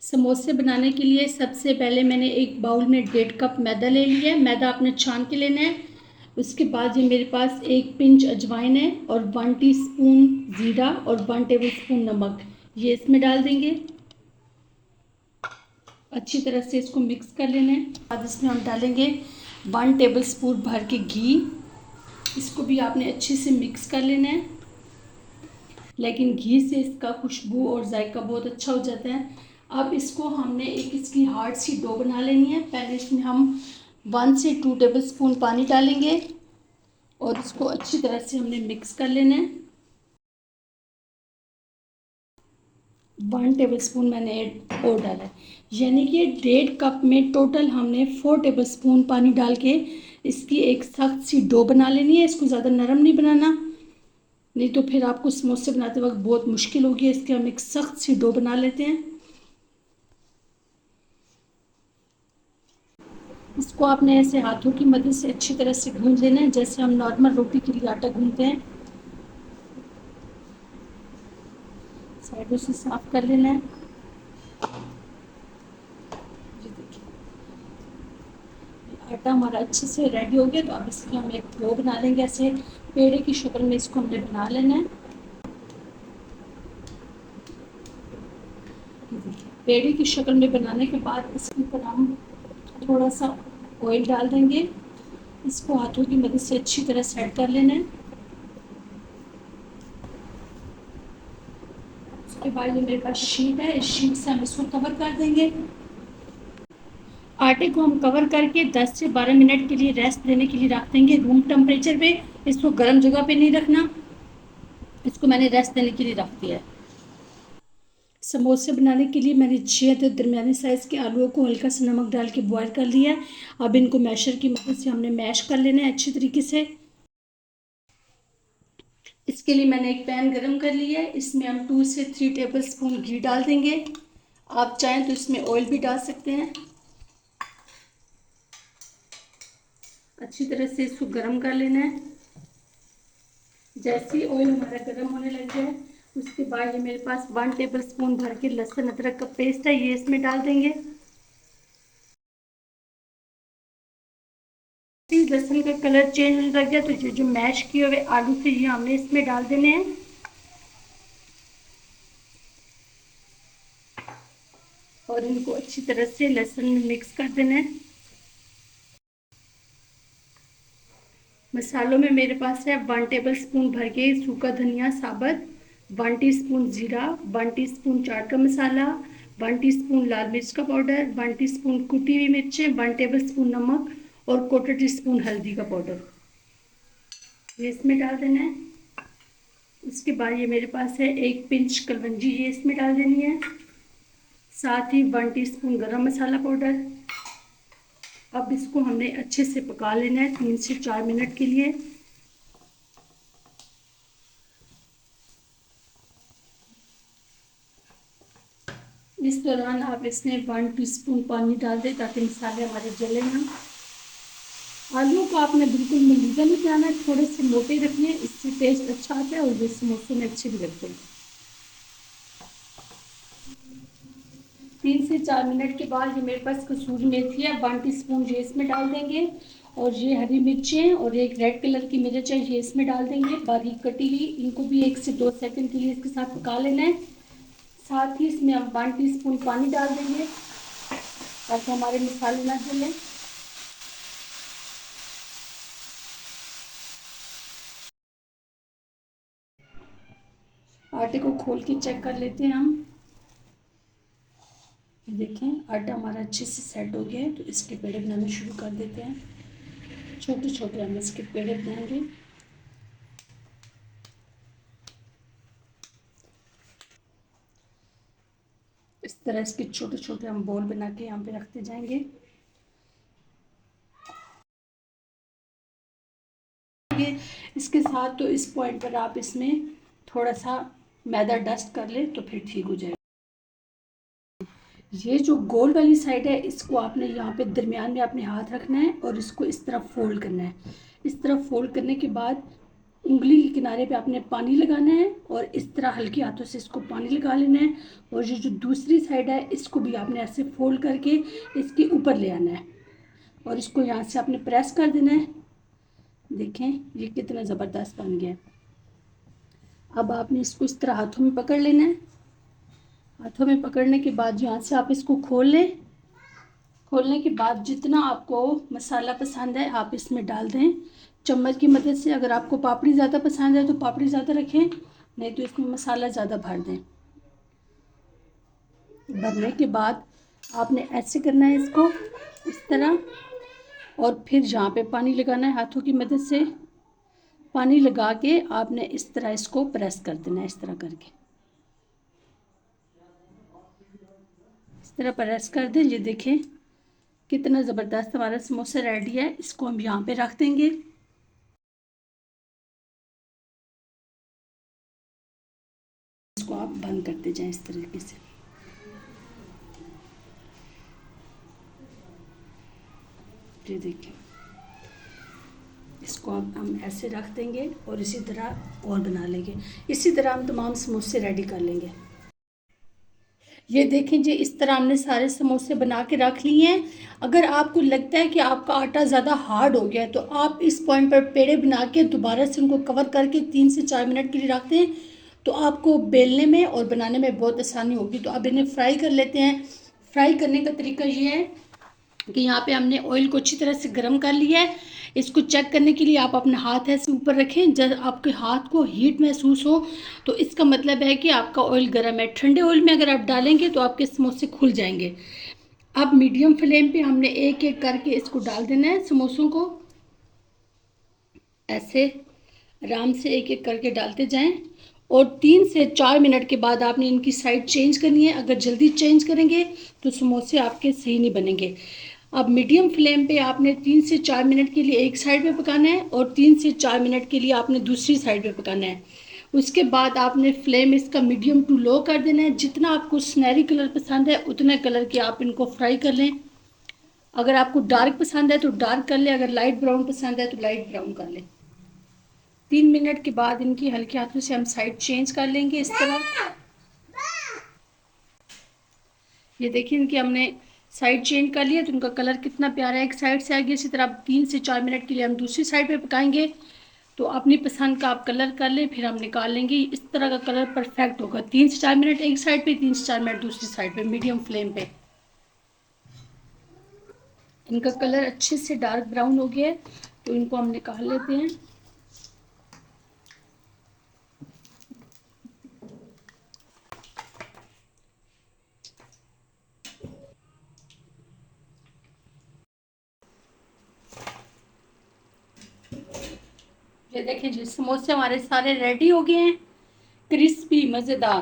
समोसे बनाने के लिए सबसे पहले मैंने एक बाउल में 1.5 कप मैदा ले लिया है। मैदा आपने छान के लेना है। उसके बाद ये मेरे पास 1 पिंच अजवाइन है और 1 टीस्पून ज़ीरा और 1 टेबलस्पून नमक, ये इसमें डाल देंगे। अच्छी तरह से इसको मिक्स कर लेना है। बाद इसमें हम डालेंगे 1 टेबलस्पून भर के घी। इसको भी आपने अच्छे से मिक्स कर लेना है, लेकिन घी से इसका खुशबू और जायका बहुत अच्छा हो जाता है। अब इसको हमने एक इसकी हार्ड सी डो बना लेनी है। पहले इसमें हम 1 से 2 टेबलस्पून पानी डालेंगे और इसको अच्छी तरह से हमने मिक्स कर लेना है। 1 टेबलस्पून मैंने और डाला है, यानी कि 1.5 कप में टोटल हमने 4 टेबलस्पून पानी डाल के इसकी एक सख्त सी डो बना लेनी है। इसको ज़्यादा नरम नहीं बनाना, नहीं तो फिर आपको समोसे बनाते वक्त बहुत मुश्किल होगी। इसके हम एक सख्त सी डो बना लेते हैं। इसको आपने ऐसे हाथों की मदद से अच्छी तरह से गूंद लेना है, जैसे हम नॉर्मल रोटी के लिए आटा गूंदते हैं। साइडों से साफ कर लेना है। ये देखिए, आटा हमारा अच्छे से रेडी हो गया। तो अब इसकी हम एक डो बना लेंगे। ऐसे पेड़े की शक्ल में इसको हमने बना लेना है। पेड़े की शक्ल में बनाने के बाद इसके ऊपर हम थोड़ा सा ऑयल डाल देंगे। इसको हाथों की मदद से अच्छी तरह सेट कर लेना है। उसके बाद ये मेरे पास शीट है, इस शीट से हम इसको कवर कर देंगे। आटे को हम कवर करके 10 से 12 मिनट के लिए रेस्ट देने के लिए रख देंगे रूम टेम्परेचर पे। इसको गर्म जगह पे नहीं रखना, इसको मैंने रेस्ट देने के लिए रख दिया है। समोसे बनाने के लिए मैंने 6 दरमियाने साइज़ के आलूओं को हल्का सा नमक डाल के बॉयल कर लिया है। अब इनको मैशर की मदद से हमने मैश कर लेना है अच्छी तरीके से। इसके लिए मैंने एक पैन गरम कर लिया है। इसमें हम 2 से 3 टेबलस्पून घी डाल देंगे। आप चाहें तो इसमें ऑयल भी डाल सकते हैं। अच्छी तरह से इसको गरम कर लेना है। जैसे ही ऑयल हमारा गर्म होने लग जाए, उसके बाद ये मेरे पास 1 टेबलस्पून भर के लहसुन अदरक का पेस्ट है, ये इसमें डाल देंगे। लहसुन का कलर चेंज होने लग गया तो ये जो मैश किए हुए आलू थे ये हमने इसमें डाल देने हैं। और इनको अच्छी तरह से लहसुन में मिक्स कर देना है। मसालों में मेरे पास है 1 टेबलस्पून भर के सूखा धनिया साबुत, 1 टीस्पून जीरा, 1 टीस्पून चाट का मसाला, 1 टीस्पून लाल मिर्च का पाउडर, 1 टीस्पून कुटी हुई मिर्चें, 1 टेबलस्पून नमक और 1/4 टीस्पून हल्दी का पाउडर, ये इसमें डाल देना है। उसके बाद ये मेरे पास है 1 पिंच कलवंजी, ये इसमें डाल देनी है। साथ ही 1 टीस्पून गरम मसाला पाउडर। अब इसको हमने अच्छे से पका लेना है 3 से 4 मिनट के लिए। इस दौरान आप इसमें 1 टीस्पून पानी डाल दें ताकि मसाले हमारे जले ना। आलू को आपने बिल्कुल मुलीदा नहीं बनाना है, थोड़े से मोटे रखने, इससे टेस्ट अच्छा आता है और ये समोसे में अच्छे भी लगते हैं। 3 से 4 मिनट के बाद ये मेरे पास कसूरी मेथी है, 1 टीस्पून ये इसमें डाल देंगे। और ये हरी मिर्चें और एक रेड कलर की मिर्च है, ये इसमें डाल देंगे बारीक कटी हुई। इनको भी 1 से 2 सेकंड के लिए इसके साथ पका लेना है। साथ ही इसमें हम 1 टीस्पून पानी डाल देंगे ताकि हमारे मसाले ना जलें। आटे को खोल के चेक कर लेते हैं हम। देखें आटा हमारा अच्छे से सेट हो गया है, तो इसके पेड़े बनाने शुरू कर देते हैं। छोटे छोटे हम इसके पेड़े बनाएंगे। इस तरह इसके छोटे छोटे हम बॉल बना के यहाँ पे रखते जाएंगे। इसके साथ तो इस पॉइंट पर आप इसमें थोड़ा सा मैदा डस्ट कर ले तो फिर ठीक हो जाएगा। ये जो गोल वाली साइड है इसको आपने यहाँ पे दरमियान में अपने हाथ रखना है और इसको इस तरह फोल्ड करना है। इस तरह फोल्ड करने के बाद उंगली के किनारे पे आपने पानी लगाना है और इस तरह हल्के हाथों से इसको पानी लगा लेना है। और ये जो दूसरी साइड है इसको भी आपने ऐसे फोल्ड करके इसके ऊपर ले आना है और इसको यहाँ से आपने प्रेस कर देना है। देखें ये कितना ज़बरदस्त बन गया है। अब आपने इसको इस तरह हाथों में पकड़ लेना है। हाथों में पकड़ने के बाद यहाँ से आप इसको खोल लें। खोलने के बाद जितना आपको मसाला पसंद है आप इसमें डाल दें चम्मच की मदद से। अगर आपको पापड़ी ज़्यादा पसंद है तो पापड़ी ज़्यादा रखें, नहीं तो इसमें मसाला ज़्यादा भर दें। भरने के बाद आपने ऐसे करना है इसको इस तरह, और फिर यहाँ पे पानी लगाना है हाथों की मदद से। पानी लगा के आपने इस तरह इसको प्रेस कर देना है, इस तरह करके इस तरह प्रेस कर दें। ये देखें कितना ज़बरदस्त हमारा समोसा रेडी है। इसको हम यहाँ पे रख देंगे। इसको आप बंद करते जाएं इस तरीके से। ये देखिए इसको अब हम ऐसे रख देंगे और इसी तरह और बना लेंगे। इसी तरह हम तमाम समोसे रेडी कर लेंगे। ये देखें जी इस तरह हमने सारे समोसे बना के रख लिए हैं। अगर आपको लगता है कि आपका आटा ज़्यादा हार्ड हो गया है तो आप इस पॉइंट पर पेड़े बना के दोबारा से उनको कवर करके 3 से 4 मिनट के लिए रख दें, तो आपको बेलने में और बनाने में बहुत आसानी होगी। तो अब इन्हें फ्राई कर लेते हैं। फ्राई करने का तरीका ये है कि यहाँ पे हमने ऑयल को अच्छी तरह से गर्म कर लिया है। इसको चेक करने के लिए आप अपना हाथ ऐसे ऊपर रखें। जब आपके हाथ को हीट महसूस हो तो इसका मतलब है कि आपका ऑयल गर्म है। ठंडे ऑयल में अगर आप डालेंगे तो आपके समोसे खुल जाएंगे। अब मीडियम फ्लेम पे हमने एक एक करके इसको डाल देना है समोसों को। ऐसे आराम से एक एक करके डालते जाएं और 3 से 4 मिनट के बाद आपने इनकी साइड चेंज करनी है। अगर जल्दी चेंज करेंगे तो समोसे आपके सही नहीं बनेंगे। अब मीडियम फ्लेम पे आपने 3 से 4 मिनट के लिए एक साइड पे पकाना है और 3 से 4 मिनट के लिए आपने दूसरी साइड पे पकाना है। उसके बाद आपने फ्लेम इसका मीडियम टू लो कर देना है। जितना आपको सुनहरी कलर पसंद है उतने कलर के आप इनको फ्राई कर लें। अगर आपको डार्क पसंद है तो डार्क कर लें, अगर लाइट ब्राउन पसंद है तो लाइट ब्राउन कर लें। 3 मिनट के बाद इनकी हल्के हाथों से हम साइड चेंज कर लेंगे इस तरह। ये देखिए इनकी हमने साइड चेंज कर लिया तो उनका कलर कितना प्यारा है, एक साइड से आ गया। इसी तरह 3 से 4 मिनट के लिए हम दूसरी साइड पे पकाएंगे। तो अपनी पसंद का आप कलर कर लें, फिर हम निकाल लेंगे। इस तरह का कलर परफेक्ट होगा। 3 से 4 मिनट एक साइड पे, 3 से 4 मिनट दूसरी साइड पे, मीडियम फ्लेम पे। इनका कलर अच्छे से डार्क ब्राउन हो गया है तो इनको हम निकाल लेते हैं। ये देखें जी समोसे हमारे सारे रेडी हो गए हैं, क्रिस्पी मज़ेदार।